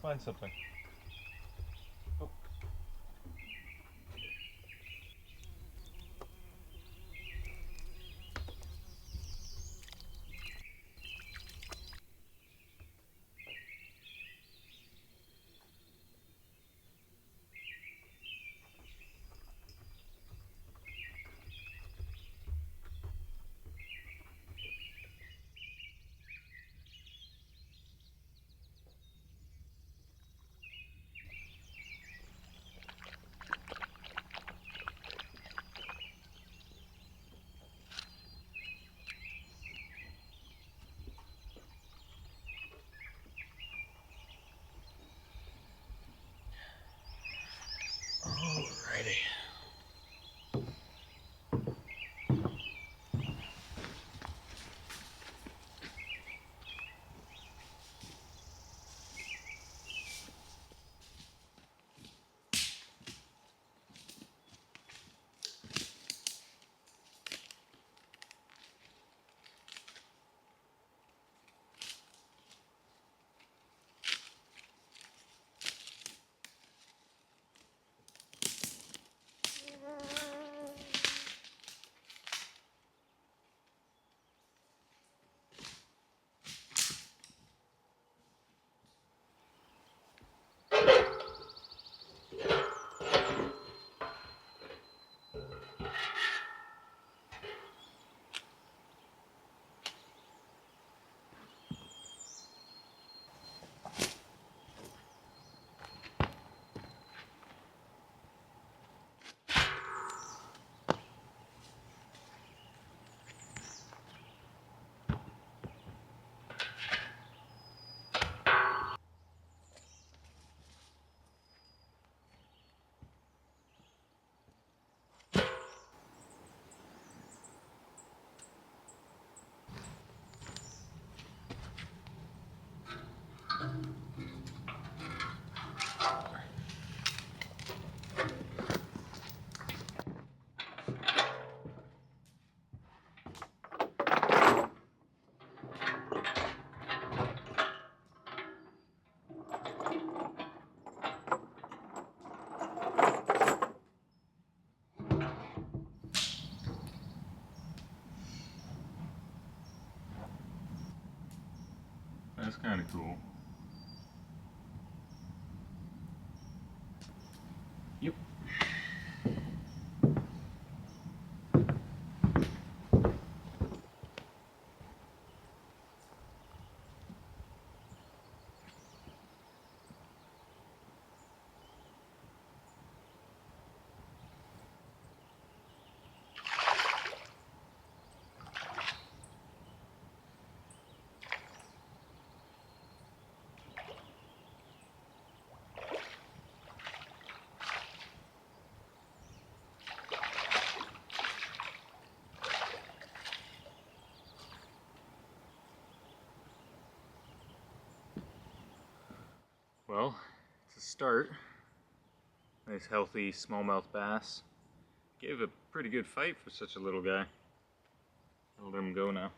find something. Oh. Alrighty. That's kind of cool. Yep. Well, to start, nice healthy smallmouth bass. Gave a pretty good fight for such a little guy. I'll let him go now.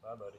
Bye, buddy.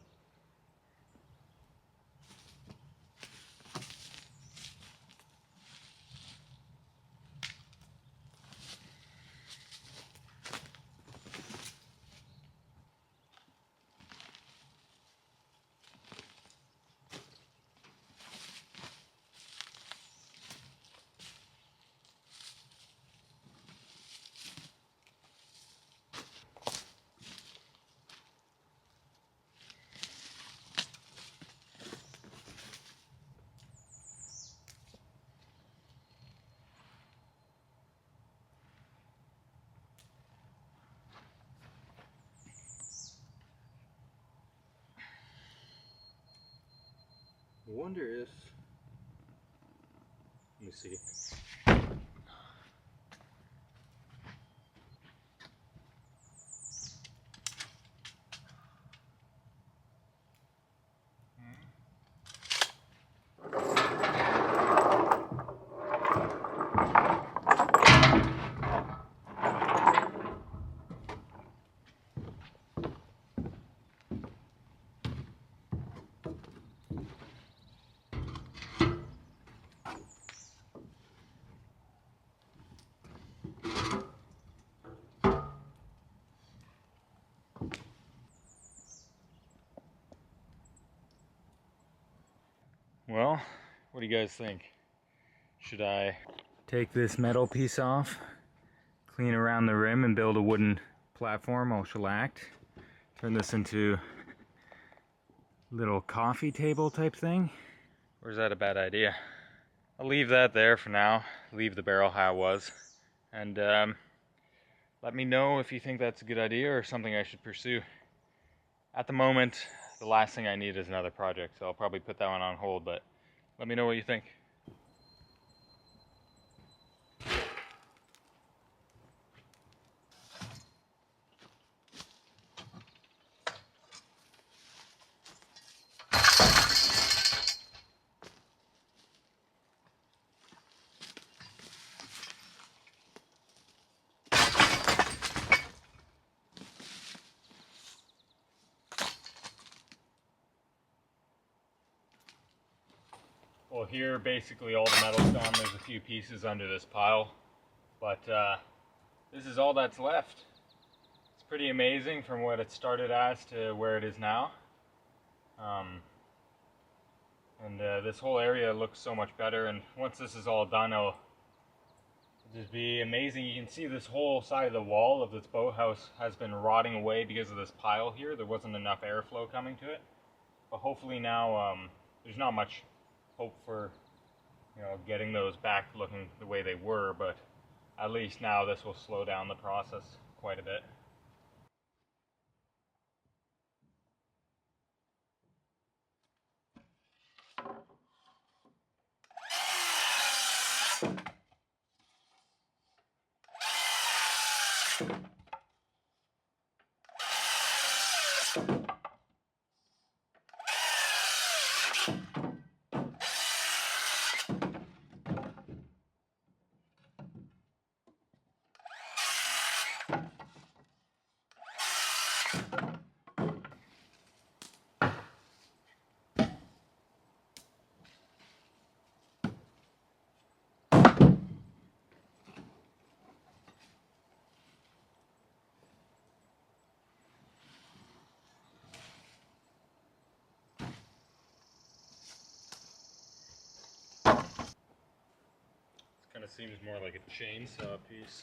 Wonder if, let me see. What do you guys think? Should I take this metal piece off, clean around the rim, and build a wooden platform all shellacked? Turn this into a little coffee table type thing? Or is that a bad idea? I'll leave that there for now. Leave the barrel how it was. And let me know if you think that's a good idea or something I should pursue. At the moment, the last thing I need is another project, so I'll probably put that one on hold, but let me know what you think. Well, here basically all the metal's gone. There's a few pieces under this pile, but this is all that's left. It's pretty amazing from what it started as to where it is now. This whole area looks so much better, and once this is all done, it'll just be amazing. You can see this whole side of the wall of this boathouse has been rotting away because of this pile here. There wasn't enough airflow coming to it, but hopefully now there's not much hope for, you know, getting those back looking the way they were, but at least now this will slow down the process quite a bit. Kind of seems more like a chainsaw piece.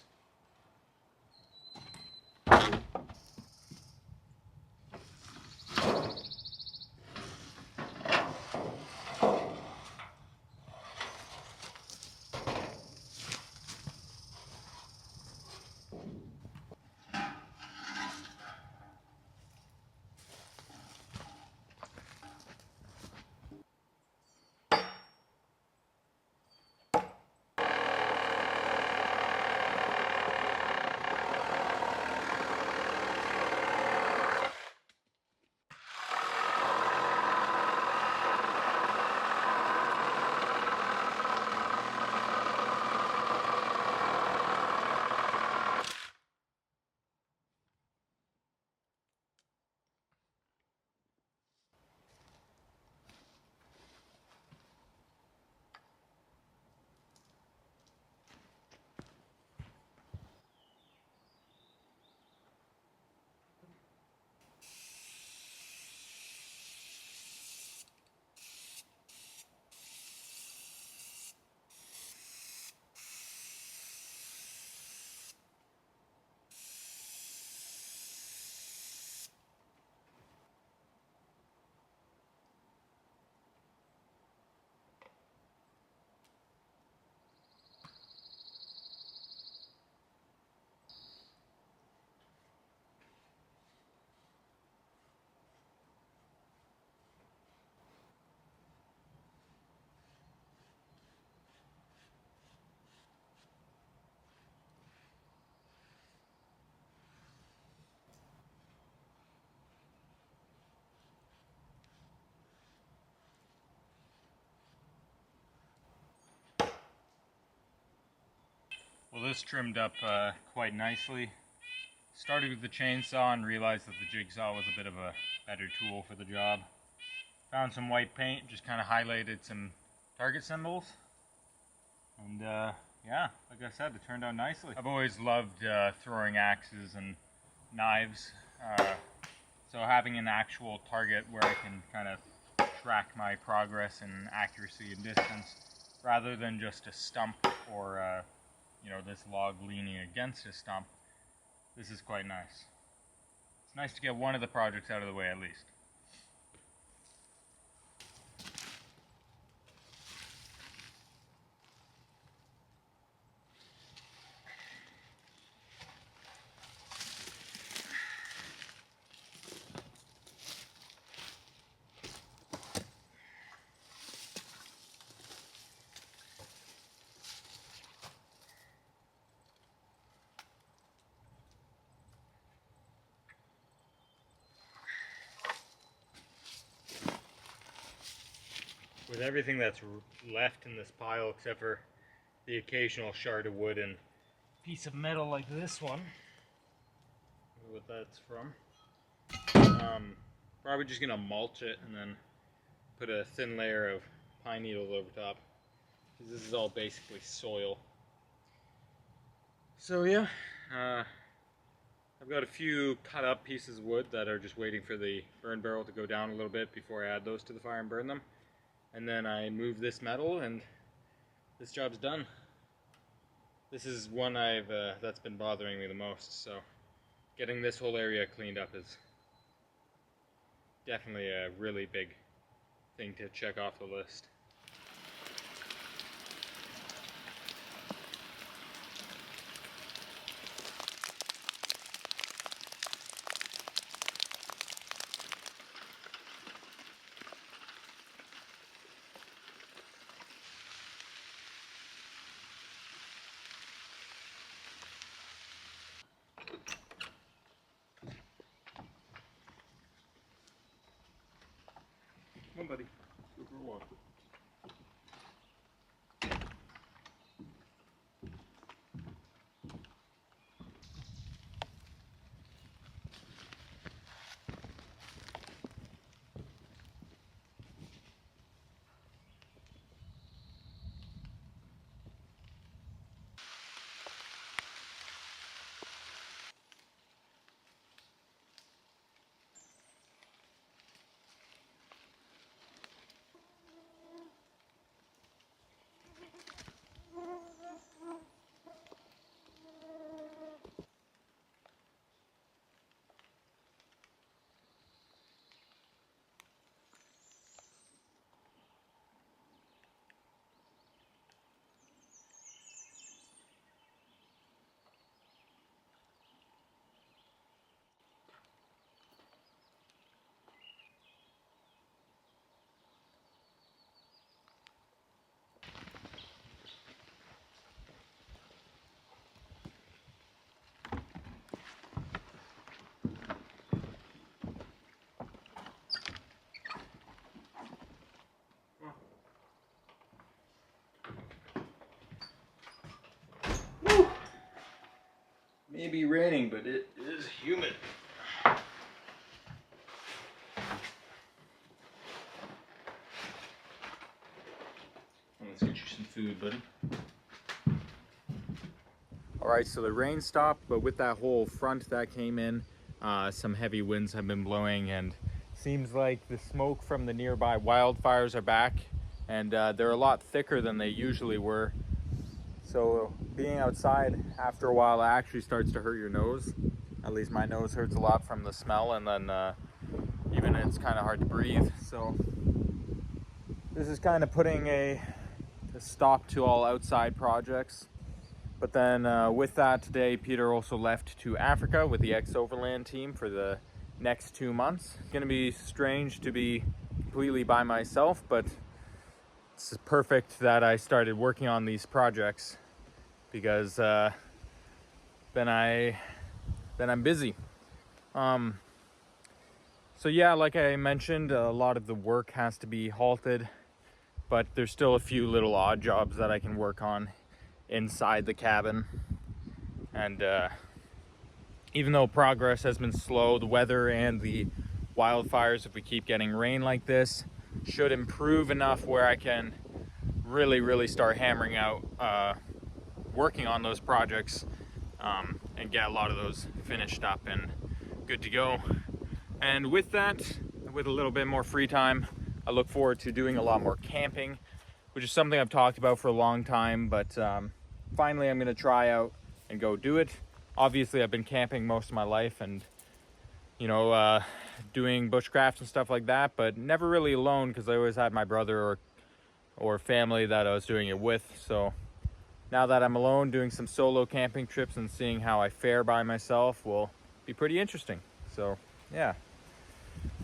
Well, this trimmed up quite nicely. Started with the chainsaw and realized that the jigsaw was a bit of a better tool for the job. Found some white paint, just kind of highlighted some target symbols. And yeah, like I said, it turned out nicely. I've always loved throwing axes and knives. So having an actual target where I can kind of track my progress and accuracy and distance, rather than just a stump or you know, this log leaning against a stump. This is quite nice. It's nice to get one of the projects out of the way at least. With everything that's left in this pile, except for the occasional shard of wood and piece of metal like this one, I don't know what that's from. Probably just gonna mulch it and then put a thin layer of pine needles over top, because this is all basically soil. So yeah, I've got a few cut up pieces of wood that are just waiting for the burn barrel to go down a little bit before I add those to the fire and burn them. And then I move this metal and this job's done. This is one that's been bothering me the most, so getting this whole area cleaned up is definitely a really big thing to check off the list. Come on, buddy. Go for a walk. May be raining, but it is humid. Let's get you some food, buddy. Alright, so the rain stopped, but with that whole front that came in, some heavy winds have been blowing, and seems like the smoke from the nearby wildfires are back, and they're a lot thicker than they usually were. So being outside after a while actually starts to hurt your nose. At least my nose hurts a lot from the smell, and then even it's kind of hard to breathe. So this is kind of putting a stop to all outside projects. But then with that, today Peter also left to Africa with the ex-Overland team for the next 2 months. It's gonna be strange to be completely by myself, but it's perfect that I started working on these projects, because then I'm busy. So yeah, like I mentioned, a lot of the work has to be halted, but there's still a few little odd jobs that I can work on inside the cabin. And even though progress has been slow, the weather and the wildfires, if we keep getting rain like this, should improve enough where I can really start hammering out working on those projects and get a lot of those finished up and good to go. And with that, with a little bit more free time, I look forward to doing a lot more camping, which is something I've talked about for a long time, but finally I'm going to try out and go do it. Obviously, I've been camping most of my life and, you know, doing bushcraft and stuff like that, but never really alone because I always had my brother or family that I was doing it with. So now that I'm alone, doing some solo camping trips and seeing how I fare by myself will be pretty interesting. So yeah,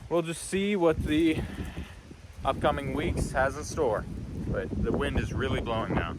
we'll just see what the upcoming weeks has in store. But the wind is really blowing now.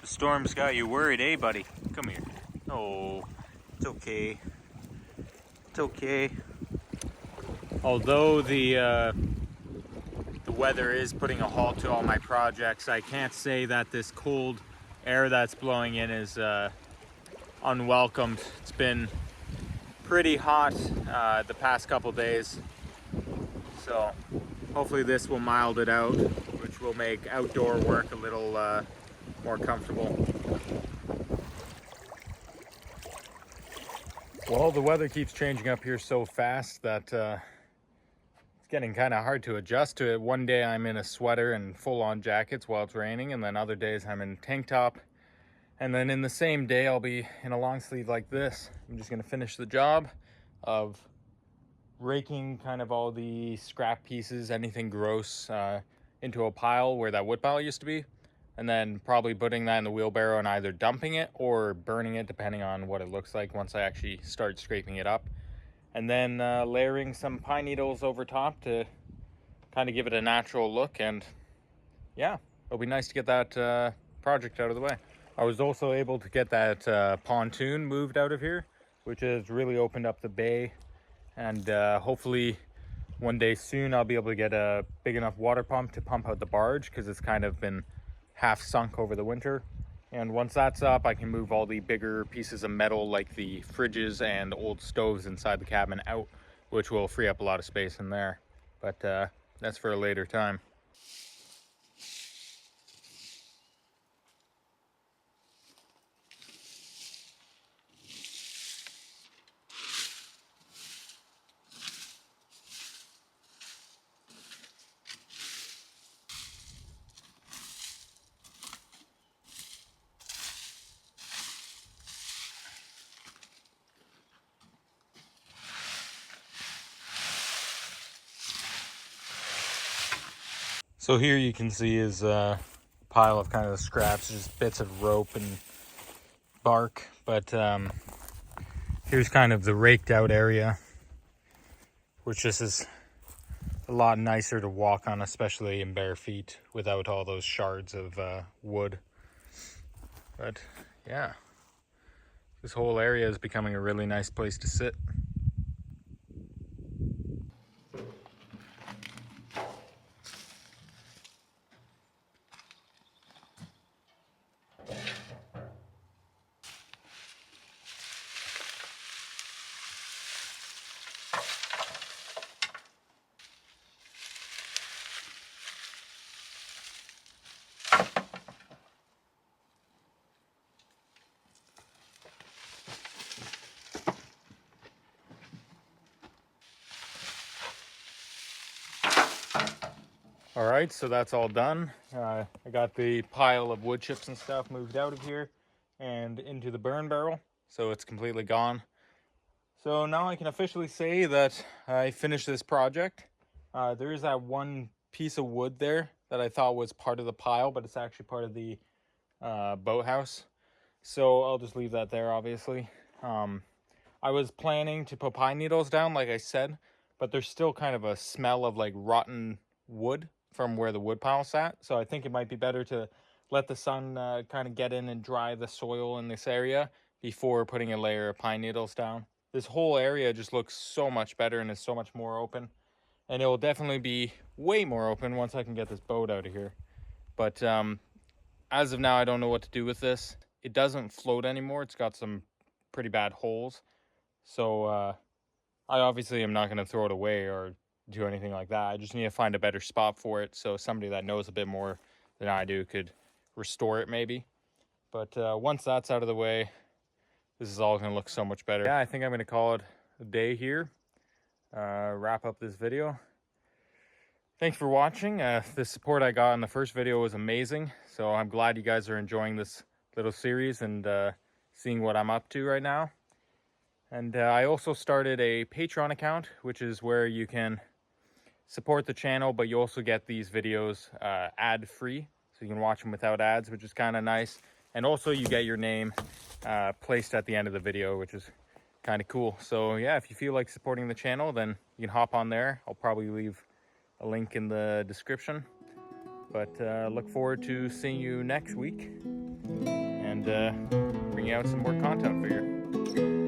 The storm's got you worried, eh, buddy? Come here. Oh, it's okay. It's okay. Although the weather is putting a halt to all my projects, I can't say that this cold air that's blowing in is unwelcomed. It's been pretty hot the past couple days, so hopefully this will mild it out, which will make outdoor work a little more comfortable. Well, the weather keeps changing up here so fast that it's getting kind of hard to adjust to it. One day I'm in a sweater and full-on jackets while it's raining, and then other days I'm in tank top, and then in the same day I'll be in a long sleeve like this. I'm just going to finish the job of raking kind of all the scrap pieces, anything gross, into a pile where that wood pile used to be, and then probably putting that in the wheelbarrow and either dumping it or burning it, depending on what it looks like once I actually start scraping it up. And then layering some pine needles over top to kind of give it a natural look. And yeah, it'll be nice to get that project out of the way. I was also able to get that pontoon moved out of here, which has really opened up the bay. And hopefully one day soon I'll be able to get a big enough water pump to pump out the barge, because it's kind of been half sunk over the winter. And once that's up, I can move all the bigger pieces of metal like the fridges and old stoves inside the cabin out, which will free up a lot of space in there. But that's for a later time. So here you can see is a pile of kind of scraps, just bits of rope and bark. But here's kind of the raked out area, which just is a lot nicer to walk on, especially in bare feet, without all those shards of wood. But yeah, this whole area is becoming a really nice place to sit. All right, so that's all done. I got the pile of wood chips and stuff moved out of here and into the burn barrel, so it's completely gone. So now I can officially say that I finished this project. There is that one piece of wood there that I thought was part of the pile, but it's actually part of the boathouse. So I'll just leave that there, obviously. I was planning to put pine needles down, like I said, but there's still kind of a smell of like rotten wood from where the wood pile sat. So I think it might be better to let the sun kind of get in and dry the soil in this area before putting a layer of pine needles down. this whole area just looks so much better and is so much more open. And it will definitely be way more open once I can get this boat out of here. But as of now, I don't know what to do with this. It doesn't float anymore. It's got some pretty bad holes. So I obviously am not going to throw it away or do anything like that. I just need to find a better spot for it so somebody that knows a bit more than I do could restore it maybe. But once that's out of the way, this is all going to look so much better. Yeah, I think I'm going to call it a day here. Wrap up this video. Thanks for watching. The support I got in the first video was amazing. So I'm glad you guys are enjoying this little series and seeing what I'm up to right now. And I also started a Patreon account, which is where you can support the channel, but you also get these videos ad-free. So you can watch them without ads, which is kind of nice. And also you get your name placed at the end of the video, which is kind of cool. So yeah, if you feel like supporting the channel, then you can hop on there. I'll probably leave a link in the description. But look forward to seeing you next week and bringing out some more content for you.